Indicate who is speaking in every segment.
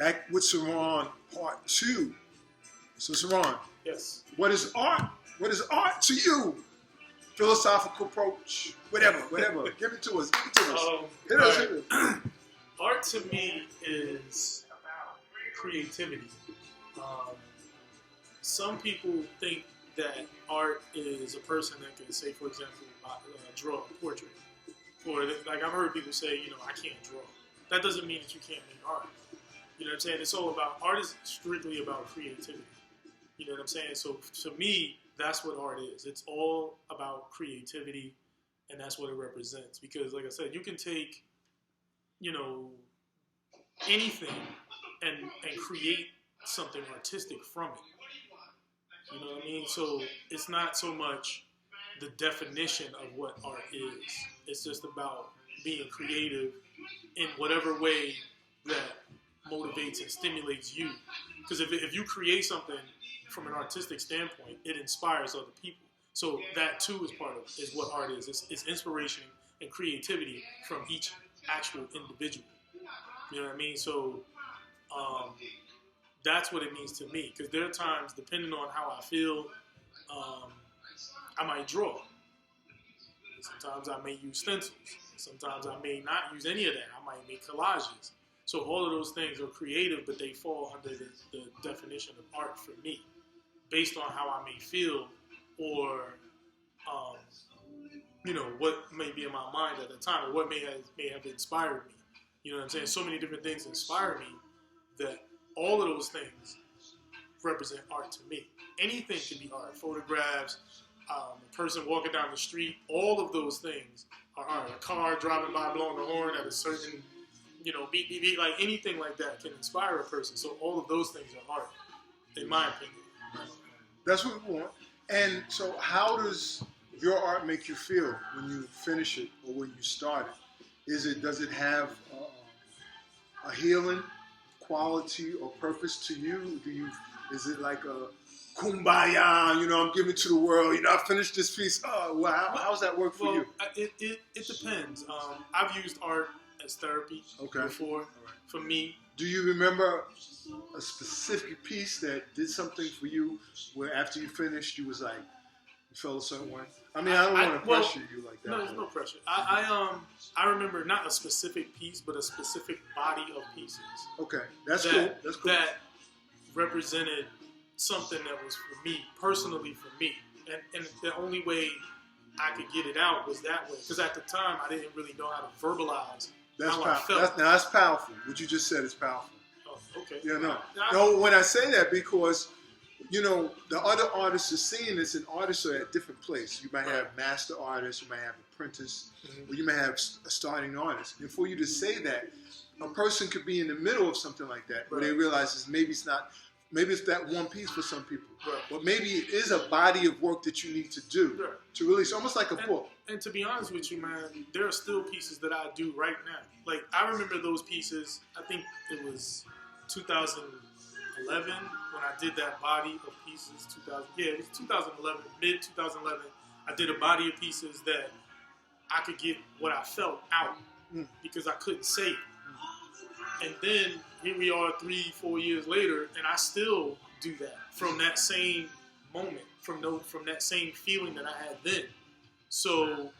Speaker 1: back with Saran part 2. So Saran,
Speaker 2: Yes.
Speaker 1: what is art? What is art to you? Philosophical approach, whatever. Give it to us. Hit us.
Speaker 2: Art to me is creativity. Some people think that art is a person that can, say, for example, draw a portrait. Or, like, I've heard people say, I can't draw. That doesn't mean that you can't make art. You know what I'm saying? It's all about, art is strictly about creativity. You know what I'm saying? So, to me, that's what art is. It's all about creativity, and that's what it represents. Because, like I said, you can take, anything and create something artistic from it. You know what I mean? So it's not so much the definition of what art is. It's just about being creative in whatever way that motivates and stimulates you. Because if you create something from an artistic standpoint, it inspires other people. So that too is part of is what art is. It's inspiration and creativity from each actual individual. You know what I mean? So that's what it means to me. Because there are times, depending on how I feel, I might draw. Sometimes I may use stencils. Sometimes I may not use any of that. I might make collages. So all of those things are creative, but they fall under the definition of art for me, based on how I may feel or, what may be in my mind at the time or what may have inspired me. You know what I'm saying? So many different things inspire me that all of those things represent art to me. Anything can be art. Photographs, a person walking down the street, all of those things are art. A car driving by blowing the horn at a certain, beat, beat, beat, like anything like that can inspire a person. So all of those things are art, in my opinion.
Speaker 1: That's what we want. And so how does your art make you feel when you finish it or when you start it? Does it have a healing quality or purpose to you? Is it like a kumbaya, I'm giving to the world, I finished this piece. Oh, wow. How does that work for you?
Speaker 2: It depends. I've used art as therapy before for me.
Speaker 1: Do you remember a specific piece that did something for you where after you finished, you was like, you felt a certain way? I mean, I don't want to pressure you like that.
Speaker 2: No, there's no pressure. I remember not a specific piece, but a specific body of pieces.
Speaker 1: Okay, that's cool. That's cool.
Speaker 2: That represented something that was for me, personally for me. And the only way I could get it out was that way. Because at the time, I didn't really know how to verbalize how I felt.
Speaker 1: That's powerful. What you just said is powerful.
Speaker 2: Oh, okay.
Speaker 1: Yeah, no, when I say that, because the other artists are seeing this, and artists are at different places. You might have master artists, you might have apprentice, or you might have a starting artist. And for you to say that, a person could be in the middle of something like that, where they realize maybe it's that one piece for some people, but maybe it is a body of work that you need to do to release, almost like a book.
Speaker 2: And to be honest with you, man, there are still pieces that I do right now. Like, I remember those pieces, I think it was 2011 when I did that body of pieces. It was 2011, mid 2011. I did a body of pieces that I could get what I felt out because I couldn't say it. And then here we are 3-4 years later, and I still do that from that same moment, from that same feeling that I had then. So,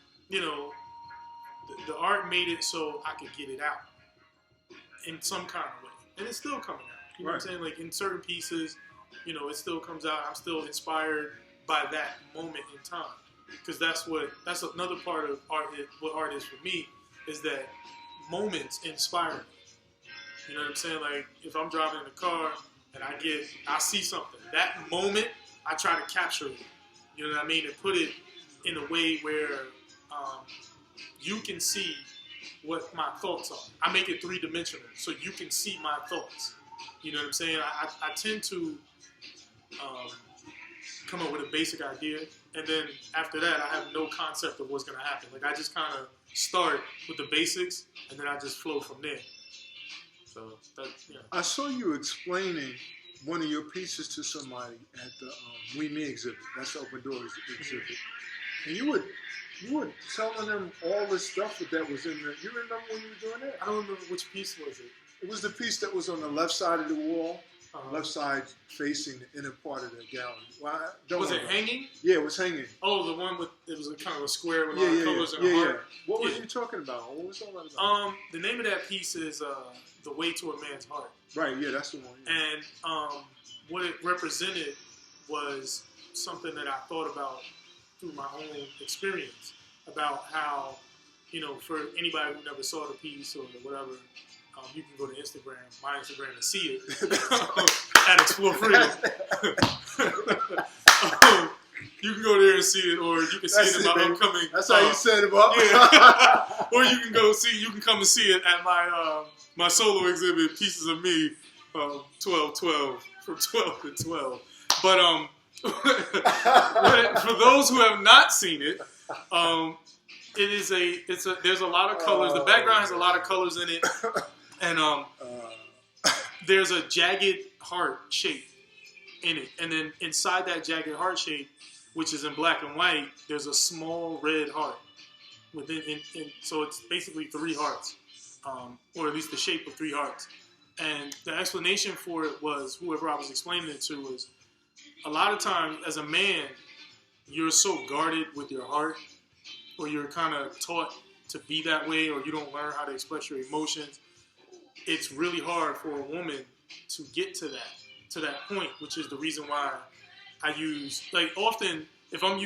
Speaker 2: the art made it so I could get it out in some kind of way. And it's still coming out. You know what I'm saying? Like, in certain pieces, it still comes out. I'm still inspired by that moment in time. Because that's another part of art, what art is for me, is that moments inspire me. You know what I'm saying? Like, if I'm driving in a car and I see something, that moment, I try to capture it. You know what I mean? And put it in a way where you can see what my thoughts are. I make it 3-dimensional, so you can see my thoughts. You know what I'm saying? I tend to come up with a basic idea, and then after that, I have no concept of what's going to happen. Like, I just kind of start with the basics, and then I just flow from there. So
Speaker 1: I saw you explaining one of your pieces to somebody at the We Me exhibit. That's the Open Doors exhibit, and you were telling them all this stuff that was in there. You remember when you were doing that?
Speaker 2: I don't remember which piece was it.
Speaker 1: It was the piece that was on the left side of the wall,
Speaker 2: Uh-huh.
Speaker 1: left side facing the inner part of the gallery. Well,
Speaker 2: Was it hanging?
Speaker 1: Yeah, it was hanging.
Speaker 2: Oh, the one with it was a kind of a square with
Speaker 1: Yeah,
Speaker 2: all the
Speaker 1: yeah,
Speaker 2: colors and
Speaker 1: yeah,
Speaker 2: a
Speaker 1: yeah.
Speaker 2: heart.
Speaker 1: What were
Speaker 2: Yeah.
Speaker 1: you talking about? What was all that about?
Speaker 2: The name of that piece is "The Way to a Man's Heart,"
Speaker 1: Right, yeah, that's the one. Yeah.
Speaker 2: and what it represented was something that I thought about through my own experience about how, for anybody who never saw the piece or whatever, you can go to my Instagram, and see it at Explore Freedom. You can go there and see it, or you can see it in my upcoming.
Speaker 1: That's how you set it up.
Speaker 2: Yeah. Or you can come and see it at my solo exhibit, Pieces of Me, 12/12, from 12 to 12. But for those who have not seen it, there's a lot of colors. The background has a lot of colors in it, and there's a jagged heart shape in it, and then inside that jagged heart shape, which is in black and white, there's a small red heart within. So it's basically 3 hearts, or at least the shape of 3 hearts. And the explanation for it was, whoever I was explaining it to was, a lot of times as a man, you're so guarded with your heart, or you're kind of taught to be that way, or you don't learn how to express your emotions. It's really hard for a woman to get to that point, which is the reason why I use, like, often if I'm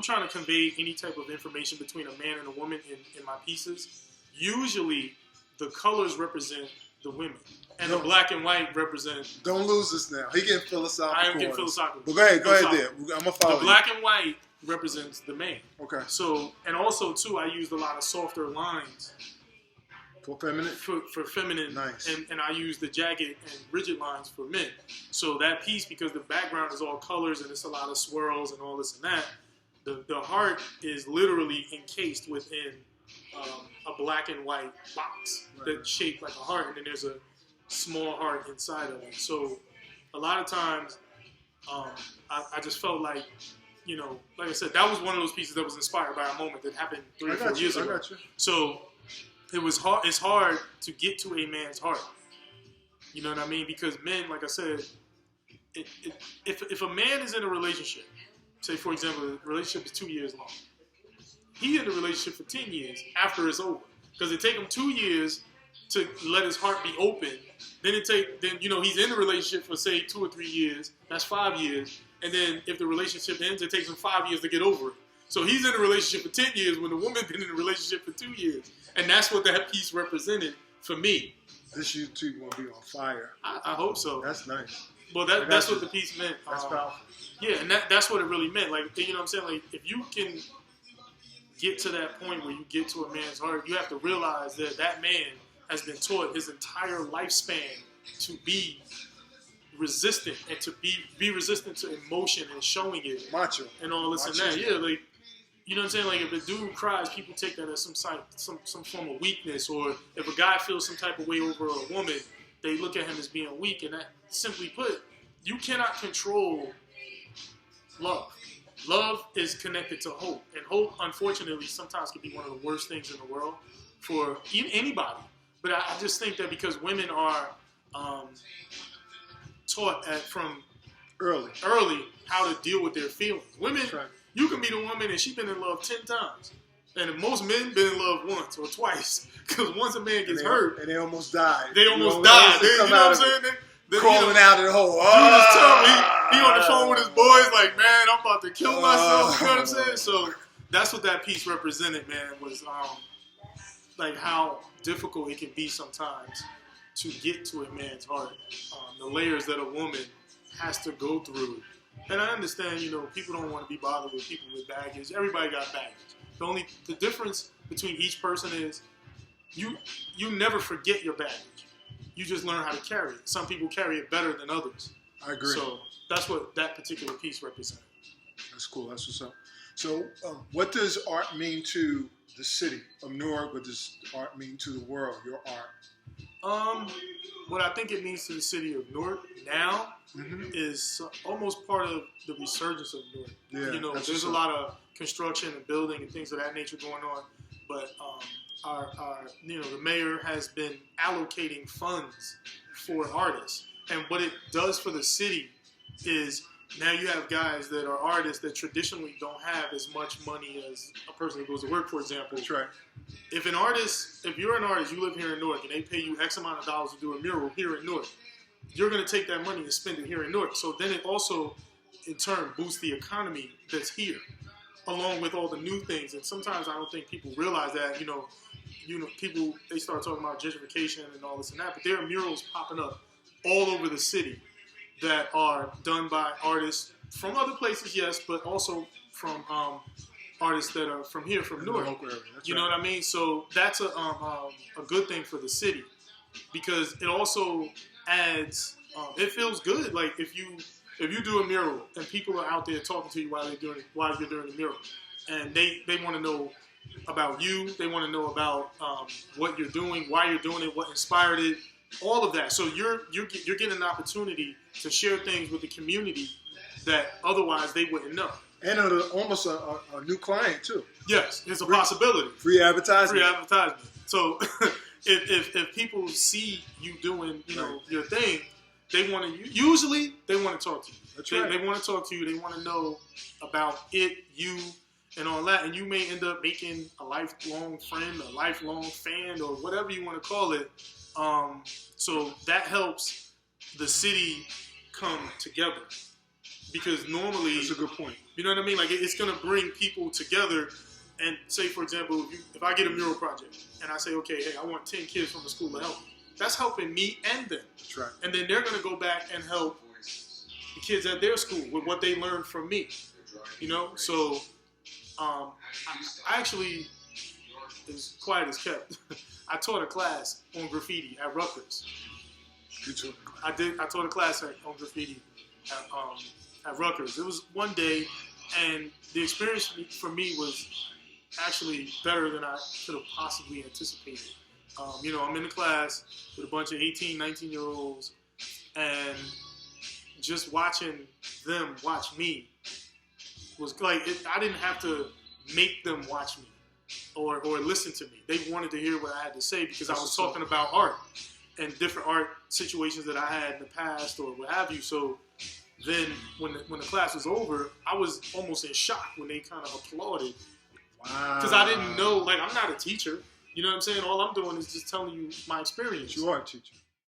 Speaker 2: trying to convey any type of information between a man and a woman in my pieces, usually the colors represent the women, and the black and white represent.
Speaker 1: Don't lose this now. He getting philosophical.
Speaker 2: I am getting philosophical.
Speaker 1: But go ahead there. I'm gonna follow
Speaker 2: The black and white represents the man.
Speaker 1: Okay.
Speaker 2: So, and also too, I used a lot of softer lines.
Speaker 1: For feminine?
Speaker 2: For feminine.
Speaker 1: Nice.
Speaker 2: And I use the jagged and rigid lines for men. So that piece, because the background is all colors and it's a lot of swirls and all this and that, the heart is literally encased within a black and white box that's shaped like a heart, and then there's a small heart inside of it. So a lot of times, I just felt like, like I said, that was one of those pieces that was inspired by a moment that happened 3 or 4 years ago.
Speaker 1: I got you.
Speaker 2: So it was hard. It's hard to get to a man's heart. You know what I mean? Because men, like I said, if a man is in a relationship, say for example, the relationship is 2 years long, he's in the relationship for 10 years after it's over, because it take him 2 years to let his heart be open. Then he's in the relationship for say 2 or 3 years. That's 5 years. And then if the relationship ends, it takes him 5 years to get over it. So he's in a relationship for 10 years when the woman been in a relationship for 2 years. And that's what that piece represented for me.
Speaker 1: This YouTube gonna be on fire.
Speaker 2: I hope so.
Speaker 1: That's nice.
Speaker 2: Well, that's what the piece meant.
Speaker 1: That's powerful.
Speaker 2: Yeah, and that's what it really meant. Like, you know what I'm saying? Like, if you can get to that point where you get to a man's heart, you have to realize that that man has been taught his entire lifespan to be resistant and to be resistant to emotion and showing it.
Speaker 1: Macho.
Speaker 2: And all this
Speaker 1: Macho.
Speaker 2: and that. Yeah, like, you know what I'm saying? Like, if a dude cries, people take that as some form of weakness. Or if a guy feels some type of way over a woman, they look at him as being weak. And that, simply put, you cannot control love. Love is connected to hope. And hope, unfortunately, sometimes can be one of the worst things in the world for anybody. But I just think that because women are taught from early how to deal with their feelings. Women, you can meet a woman and she's been in love 10 times. And most men been in love once or twice. Because once a man gets hurt.
Speaker 1: And they almost died.
Speaker 2: They almost died. You know what I'm saying?
Speaker 1: Crawling out of the hole.
Speaker 2: Dude just told me, he on the phone with his boys like, man, I'm about to kill myself. You know what I'm saying? So that's what that piece represented, man, was like how difficult it can be sometimes to get to a man's heart. The layers that a woman has to go through. And I understand, people don't want to be bothered with people with baggage. Everybody got baggage. The difference between each person is you never forget your baggage. You just learn how to carry it. Some people carry it better than others.
Speaker 1: I agree.
Speaker 2: So that's what that particular piece represented.
Speaker 1: That's cool. That's what's up. So what does art mean to the city of Newark? What does art mean to the world, your art?
Speaker 2: What I think it means to the city of Newark now is almost part of the resurgence of Newark.
Speaker 1: Yeah,
Speaker 2: there's a lot of construction and building and things of that nature going on. But the mayor has been allocating funds for artists, and what it does for the city is now you have guys that are artists that traditionally don't have as much money as a person who goes to work, for example.
Speaker 1: That's right.
Speaker 2: If you're an artist, you live here in Newark, and they pay you X amount of dollars to do a mural here in Newark, you're going to take that money and spend it here in Newark. So then it also, in turn, boosts the economy that's here, along with all the new things. And sometimes I don't think people realize that, people, they start talking about gentrification and all this and that, but there are murals popping up all over the city that are done by artists from other places, yes, but also from artists that are from here, from Newark. You know what I mean? So that's a good thing for the city, because it also adds. It feels good, like if you do a mural and people are out there talking to you while you're doing the mural, and they want to know about you, they want to know about what you're doing, why you're doing it, what inspired it, all of that. So you're getting an opportunity to share things with the community that otherwise they wouldn't know.
Speaker 1: And almost a new client too.
Speaker 2: Yes, it's a possibility.
Speaker 1: Free advertisement.
Speaker 2: So if people see you doing your thing, they want to talk to you.
Speaker 1: That's right.
Speaker 2: They want to talk to you. They want to know about you, and all that. And you may end up making a lifelong friend, a lifelong fan, or whatever you want to call it. So that helps the city come together, because normally,
Speaker 1: that's a good point.
Speaker 2: You know what I mean? Like, it's going to bring people together. And say, for example, if I get a mural project and I say, okay, hey, I want 10 kids from the school to help me, that's helping me and them.
Speaker 1: That's right. And
Speaker 2: then they're going to go back and help the kids at their school with what they learned from me. So I actually, as quiet as kept, I taught a class on graffiti at Rutgers.
Speaker 1: You too.
Speaker 2: I taught a class on graffiti at Rutgers. It was one day, and the experience for me was actually better than I could have possibly anticipated. I'm in the class with a bunch of 18, 19-year-olds, and just watching them watch me was like, I didn't have to make them watch me or listen to me. They wanted to hear what I had to say, because I was talking about art and different art situations that I had in the past or what have you. So then when the class was over, I was almost in shock when they kind of applauded.
Speaker 1: Wow.
Speaker 2: Because I didn't know, like, I'm not a teacher. You know what I'm saying? All I'm doing is just telling you my experience.
Speaker 1: You are a teacher.